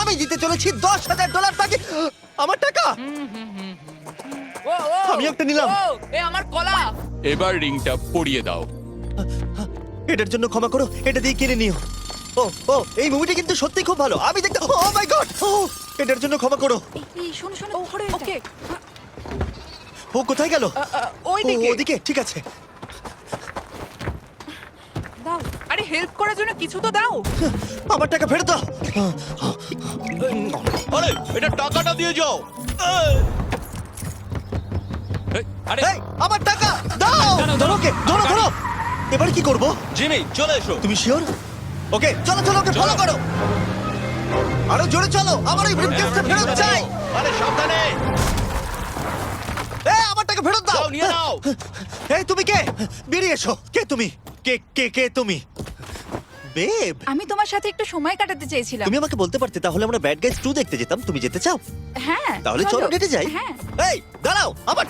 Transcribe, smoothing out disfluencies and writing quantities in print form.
আমি জিতে চলেছি $10,000 তাকে। আমার টাকা ও, ও, আমি একটা নিলাম। ও, এ আমার কলা। এবার রিংটা পরিয়ে দাও। এটার জন্য ক্ষমা করো, এটা দিয়ে কিনে নিও। ও ও এই মুভিটা কিন্তু সত্যি খুব ভালো, আমি দেখতে। ও মাই গড, ও এটার জন্য ক্ষমা করো। এই শোনো শোনো ধরো এটা। ওকে, ও কোথায় গেল? ওই ও, দিকে। ওদিকে, ঠিক আছে। দাও। আরে হেল্প করার জন্য কিছু তো দাও। আমার টাকা ফেরত দাও। আরে এটা টাকাটা দিয়ে যাও। আরে এই, আমার টাকা দাও। ধরো ওকে, ধরো ধরো। এবার কি করব? জিমি চলে এসো। তুমি শিওর? ওকে চলো চলো, ওকে ফলো করো। আরো জোরে চলো, আমার এই ব্রিফকেসটা ফেরত চাই। আরে সাবধানে। এই আমার টাকা ফেরত দাও। যাও নিয়ে নাও। এই তুমি কে? বেরিয়ে এসো। কে তুমি? কে কে কে তুমি? বেব, আমি তোমার সাথে একটু সময় কাটাতে চেয়েছিলাম। তুমি আমাকে বলতে পারতে, তাহলে আমরা ব্যাড গাইজ 2 দেখতে যেতাম। তুমি যেতে চাও? হ্যাঁ তাহলে চলো ডেটে যাই। হ্যাঁ এই দাঁড়াও, আমার